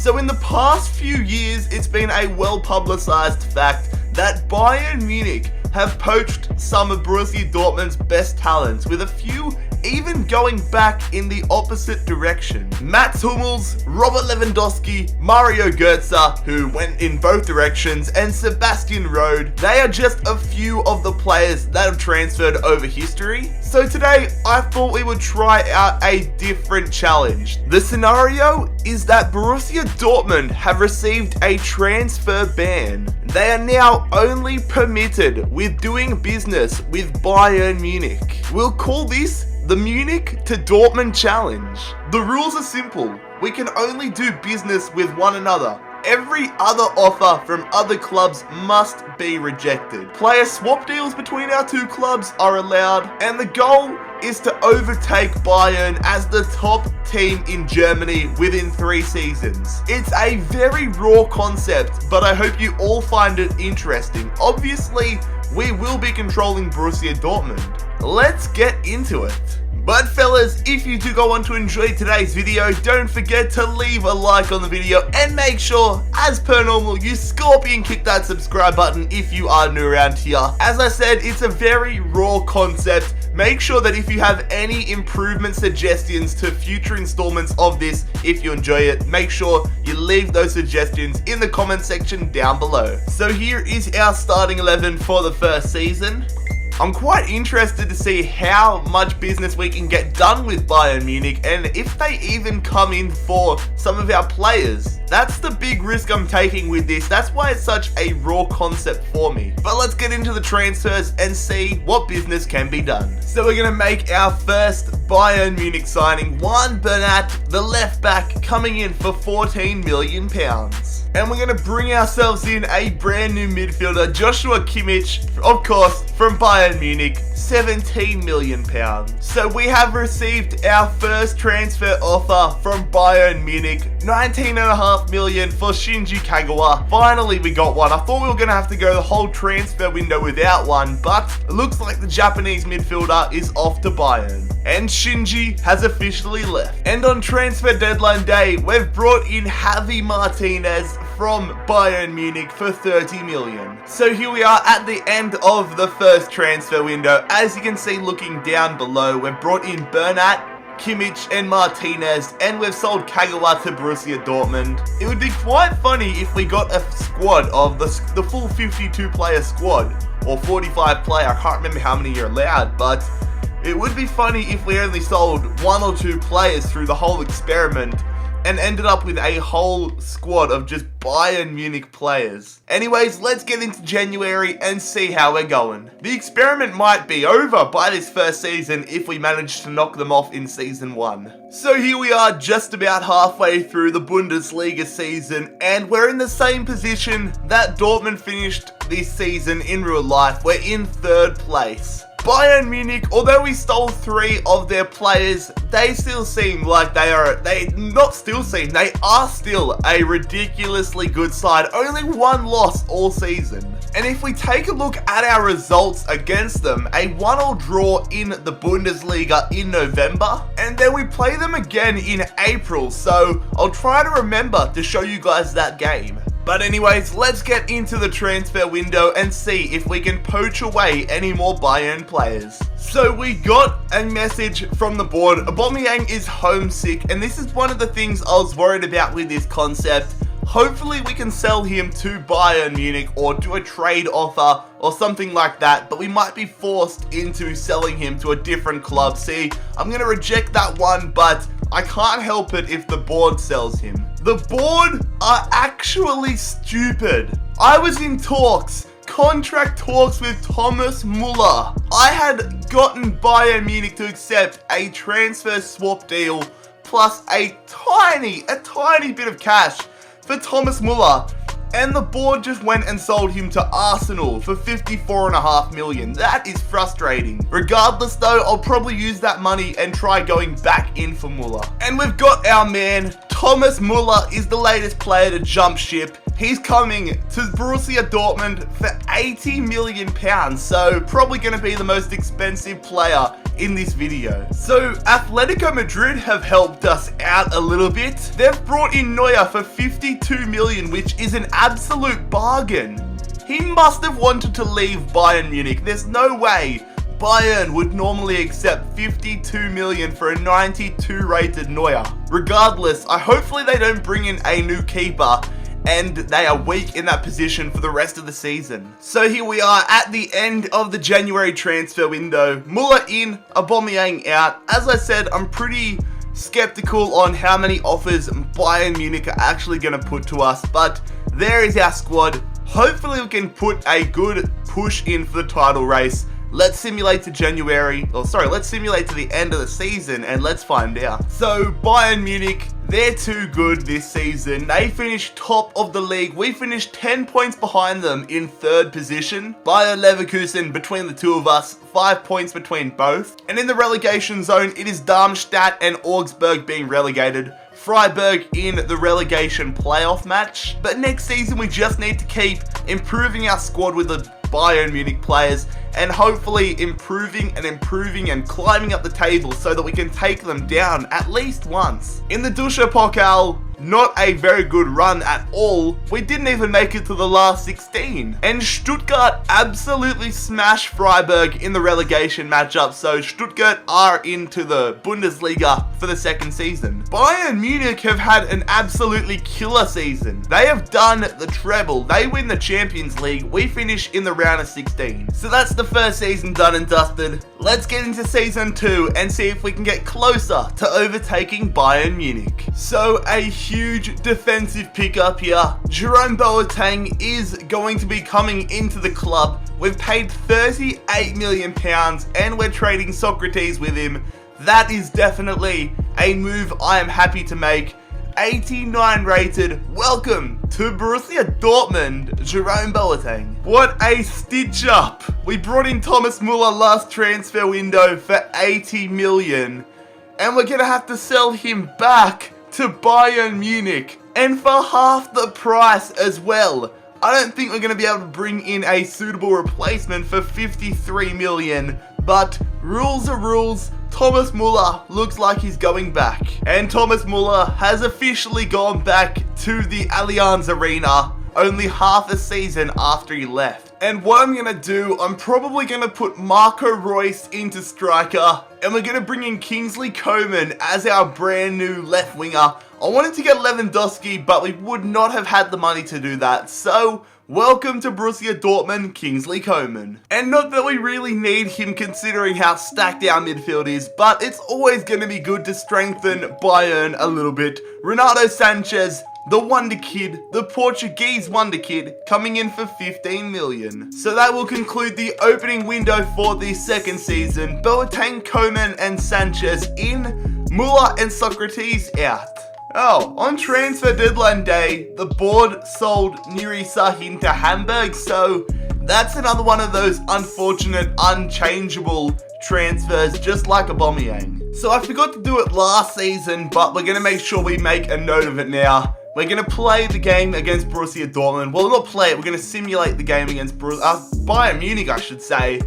So in the past few years, it's been a well-publicized fact that Bayern Munich have poached some of Borussia Dortmund's best talents, with a few even going back in the opposite direction. Mats Hummels, Robert Lewandowski, Mario Götze, who went in both directions, and Sebastian Rode, they are just a few of the players that have transferred over history. So today, I thought we would try out a different challenge. The scenario is that Borussia Dortmund have received a transfer ban. They are now only permitted with doing business with Bayern Munich. We'll call this the Munich to Dortmund Challenge. The rules are simple. We can only do business with one another. Every other offer from other clubs must be rejected. Player swap deals between our two clubs are allowed, and the goal is to overtake Bayern as the top team in Germany within 3 seasons. It's a very raw concept, but I hope you all find it interesting. Obviously, we will be controlling Borussia Dortmund. Let's get into it. But fellas, if you do go on to enjoy today's video, don't forget to leave a like on the video and make sure, as per normal, you scorpion kick that subscribe button if you are new around here. As I said, it's a very raw concept. Make sure that if you have any improvement suggestions to future installments of this, if you enjoy it, make sure you leave those suggestions in the comment section down below. So here is our starting 11 for the first season. I'm quite interested to see how much business we can get done with Bayern Munich, and if they even come in for some of our players. That's the big risk I'm taking with this. That's why it's such a raw concept for me. But let's get into the transfers and see what business can be done. So we're going to make our first Bayern Munich signing. Juan Bernat, the left back, coming in for £14 million. And we're going to bring ourselves in a brand new midfielder, Joshua Kimmich, of course, from Bayern Munich, £17 million. So we have received our first transfer offer from Bayern Munich, $19.5 million for Shinji Kagawa. Finally, we got one. I thought we were going to have to go the whole transfer window without one, but it looks like the Japanese midfielder is off to Bayern. And Shinji has officially left. And on transfer deadline day, we've brought in Javi Martinez from Bayern Munich for $30 million. So here we are at the end of the first transfer window. As you can see looking down below, we've brought in Bernat, Kimmich and Martinez, and we've sold Kagawa to Borussia Dortmund. It would be quite funny if we got a squad of the full 52 player squad, or 45 player, I can't remember how many you're allowed, but it would be funny if we only sold 1 or 2 players through the whole experiment and ended up with a whole squad of just Bayern Munich players. Anyways, let's get into January and see how we're going. The experiment might be over by this first season if we manage to knock them off in season 1. So here we are, just about halfway through the Bundesliga season, and we're in the same position that Dortmund finished this season in real life. We're in 3rd place. Bayern Munich, although we stole 3 of their players, they still seem like they are still a ridiculously good side. Only 1 loss all season. And if we take a look at our results against them, a 1-1 draw in the Bundesliga in November, and then we play them again in April, so I'll try to remember to show you guys that game. But anyways, let's get into the transfer window and see if we can poach away any more Bayern players. So we got a message from the board. Aubameyang is homesick, and this is one of the things I was worried about with this concept. Hopefully we can sell him to Bayern Munich or do a trade offer or something like that, but we might be forced into selling him to a different club. See, I'm going to reject that one, but I can't help it if the board sells him. The board are actually stupid. I was in contract talks with Thomas Muller. I had gotten Bayern Munich to accept a transfer swap deal plus a tiny bit of cash for Thomas Muller, and the board just went and sold him to Arsenal for $54.5 million. That is frustrating. Regardless though, I'll probably use that money and try going back in for Muller. And we've got our man, Thomas Muller is the latest player to jump ship. He's coming to Borussia Dortmund for £80 million, so probably going to be the most expensive player in this video. So Atletico Madrid have helped us out a little bit. They've brought in Neuer for 52 million, which is an absolute bargain. He must have wanted to leave Bayern Munich. There's no way Bayern would normally accept 52 million for a 92 rated Neuer. Regardless, hopefully they don't bring in a new keeper and they are weak in that position for the rest of the season. So here we are at the end of the January transfer window. Müller in, Aubameyang out. As I said, I'm pretty skeptical on how many offers Bayern Munich are actually going to put to us, but there is our squad. Hopefully we can put a good push in for the title race. Let's simulate to let's simulate to the end of the season and let's find out. So Bayern Munich, they're too good this season. They finished top of the league. We finished 10 points behind them in third position. Bayer Leverkusen, between the two of us, 5 points between both. And in the relegation zone, it is Darmstadt and Augsburg being relegated. Freiburg in the relegation playoff match. But next season, we just need to keep improving our squad with the Bayern Munich players and hopefully improving and climbing up the table so that we can take them down at least once. In the Duscher Pokal, not a very good run at all. We didn't even make it to the last 16. And Stuttgart absolutely smashed Freiburg in the relegation matchup, so Stuttgart are into the Bundesliga for the second season. Bayern Munich have had an absolutely killer season. They have done the treble. They win the Champions League. We finish in the round of 16. So that's the first season done and dusted. Let's get into season 2 and see if we can get closer to overtaking Bayern Munich. So a huge defensive pickup here. Jerome Boateng is going to be coming into the club. We've paid £38 million and we're trading Socrates with him. That is definitely a move I am happy to make. 89 rated. Welcome to Borussia Dortmund, Jerome Boateng. What a stitch up. We brought in Thomas Müller last transfer window for 80 million. And we're going to have to sell him back to Bayern Munich. And for half the price as well. I don't think we're going to be able to bring in a suitable replacement for 53 million. But rules are rules. Thomas Müller looks like he's going back. And Thomas Müller has officially gone back to the Allianz Arena only half a season after he left. And what I'm going to do, I'm probably going to put Marco Reus into striker. And we're going to bring in Kingsley Coman as our brand new left winger. I wanted to get Lewandowski, but we would not have had the money to do that. So welcome to Borussia Dortmund, Kingsley Coman. And not that we really need him considering how stacked our midfield is, but it's always going to be good to strengthen Bayern a little bit. Renato Sanchez, the wonder kid, the Portuguese wonder kid, coming in for 15 million. So that will conclude the opening window for the second season. Boateng, Coman and Sanchez in, Müller and Socrates out. Oh, on transfer deadline day, the board sold Nuri Sahin to Hamburg, so that's another one of those unfortunate, unchangeable transfers, just like Aubameyang. So I forgot to do it last season, but we're going to make sure we make a note of it now. We're going to play the game against Borussia Dortmund. Well, not play it, we're going to simulate the game against Bayern Munich, I should say.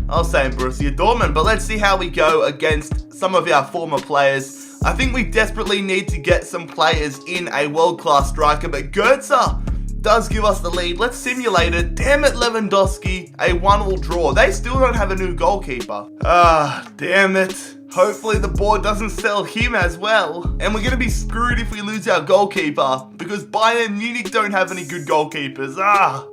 I was saying Borussia Dortmund, but let's see how we go against some of our former players. I think we desperately need to get some players in a world-class striker, but Goetze does give us the lead. Let's simulate it. Damn it, Lewandowski. A 1-1 draw. They still don't have a new goalkeeper. Damn it. Hopefully the board doesn't sell him as well. And we're going to be screwed if we lose our goalkeeper, because Bayern Munich don't have any good goalkeepers.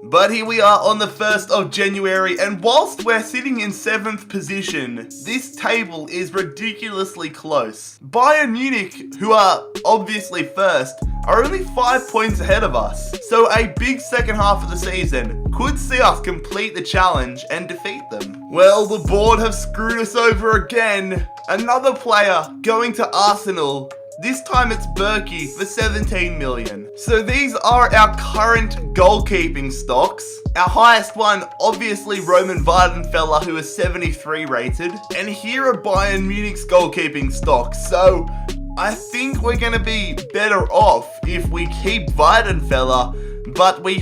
But here we are on the 1st of January, and whilst we're sitting in 7th position, this table is ridiculously close. Bayern Munich, who are obviously first, are only 5 points ahead of us. So a big second half of the season could see us complete the challenge and defeat them. Well, the board have screwed us over again. Another player going to Arsenal. This time it's Berkey for 17 million. So these are our current goalkeeping stocks. Our highest one, obviously Roman Weidenfeller, who is 73 rated. And here are Bayern Munich's goalkeeping stocks. So I think we're going to be better off if we keep Weidenfeller. But we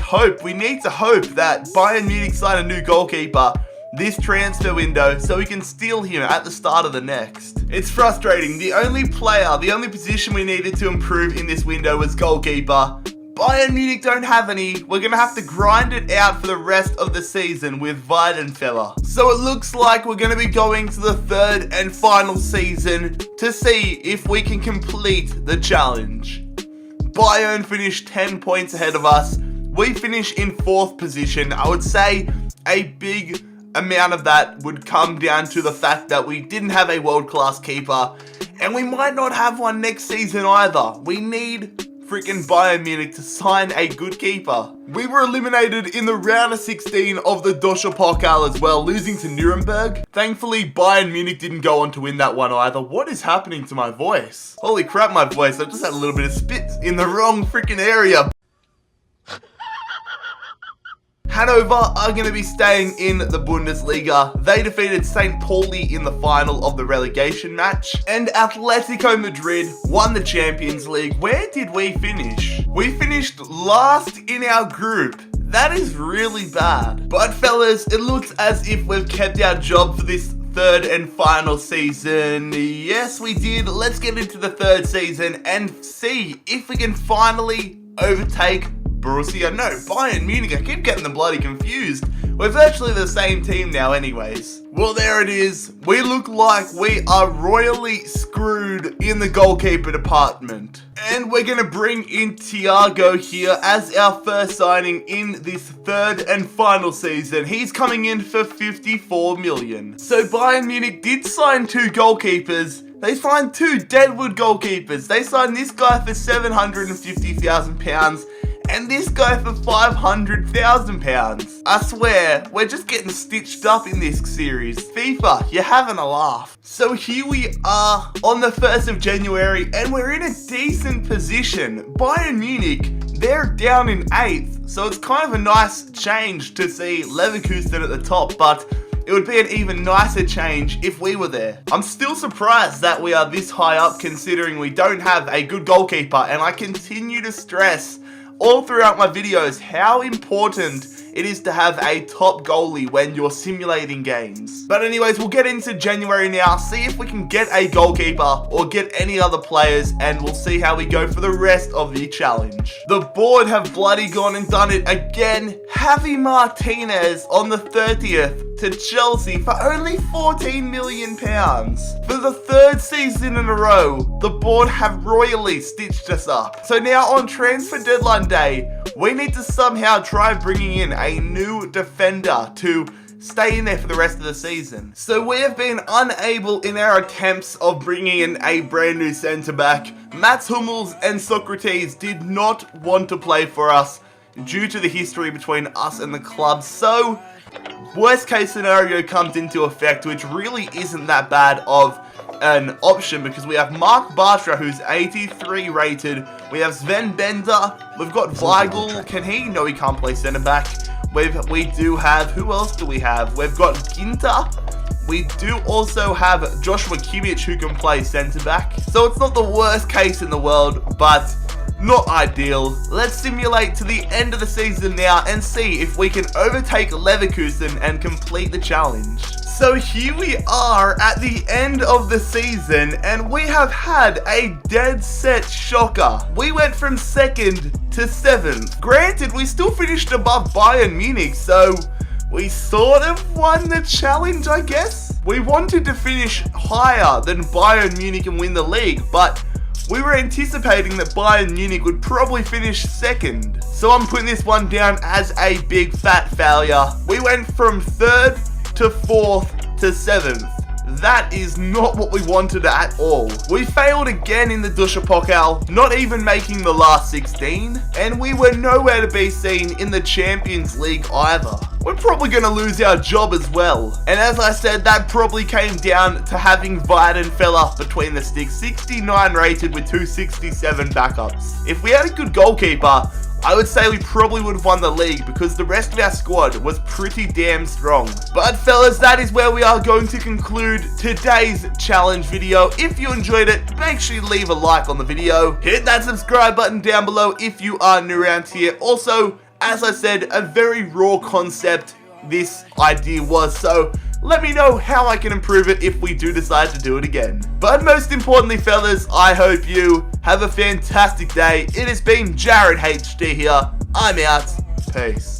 need to hope that Bayern Munich sign a new goalkeeper. this transfer window so we can steal him at the start of the next. It's frustrating. The only position we needed to improve in this window was goalkeeper. Bayern Munich don't have any. We're going to have to grind it out for the rest of the season with Weidenfeller. So it looks like we're going to be going to the third and final season to see if we can complete the challenge. Bayern finished 10 points ahead of us. We finish in 4th position. I would say a big amount of that would come down to the fact that we didn't have a world-class keeper, and we might not have one next season either. We need freaking Bayern Munich to sign a good keeper. We were eliminated in the round of 16 of the Deutsche Pokal as well, losing to Nuremberg. Thankfully, Bayern Munich didn't go on to win that one either. What is happening to my voice? Holy crap, my voice. I just had a little bit of spit in the wrong freaking area. Hanover are going to be staying in the Bundesliga. They defeated St. Pauli in the final of the relegation match. And Atletico Madrid won the Champions League. Where did we finish? We finished last in our group. That is really bad. But fellas, it looks as if we've kept our job for this third and final season. Yes, we did. Let's get into the third season and see if we can finally overtake Bayern Munich. I keep getting them bloody confused. We're virtually the same team now anyways. Well, there it is. We look like we are royally screwed in the goalkeeper department. And we're going to bring in Thiago here as our first signing in this third and final season. He's coming in for 54 million. So Bayern Munich did sign 2 goalkeepers. They signed 2 Deadwood goalkeepers. They signed this guy for £750,000. and this guy for £500,000. I swear, we're just getting stitched up in this series. FIFA, you're having a laugh. So here we are on the 1st of January, and we're in a decent position. Bayern Munich, they're down in 8th, so it's kind of a nice change to see Leverkusen at the top, but it would be an even nicer change if we were there. I'm still surprised that we are this high up considering we don't have a good goalkeeper, and I continue to stress all throughout my videos how important it is to have a top goalie when you're simulating games. But anyways, we'll get into January now, see if we can get a goalkeeper or get any other players, and we'll see how we go for the rest of the challenge. The board have bloody gone and done it again. Javi Martinez on the 30th to Chelsea for only £14 million. For the 3rd season in a row, the board have royally stitched us up. So now on transfer deadline day, we need to somehow try bringing in a new defender to stay in there for the rest of the season. So we have been unable in our attempts of bringing in a brand new centre back. Mats Hummels and Socrates did not want to play for us due to the history between us and the club. So worst case scenario comes into effect, which really isn't that bad of an option because we have Mark Bartra, who's 83 rated. We have Sven Bender. We've got Weigl. Can he? No, he can't play centre back. We do have, who else do we have? We've got Ginter. We do also have Joshua Kimmich, who can play centre back. So it's not the worst case in the world, but not ideal. Let's simulate to the end of the season now and see if we can overtake Leverkusen and complete the challenge. So here we are at the end of the season, and we have had a dead set shocker. We went from 2nd to 7th. Granted, we still finished above Bayern Munich, so we sort of won the challenge, I guess. We wanted to finish higher than Bayern Munich and win the league, but we were anticipating that Bayern Munich would probably finish 2nd. So I'm putting this one down as a big fat failure. We went from 3rd to 4th to 7th. That is not what we wanted at all. We failed again in the Deutsche Pokal, not even making the last 16, and we were nowhere to be seen in the Champions League either. We're probably going to lose our job as well. And as I said, that probably came down to having Weidenfeller between the sticks, 69 rated with 267 backups. If we had a good goalkeeper, I would say we probably would have won the league because the rest of our squad was pretty damn strong. But fellas, that is where we are going to conclude today's challenge video. If you enjoyed it, make sure you leave a like on the video. Hit that subscribe button down below if you are new around here. Also, as I said, a very raw concept this idea was, so let me know how I can improve it if we do decide to do it again. But most importantly, fellas, I hope you have a fantastic day. It has been JarradHD here. I'm out. Peace.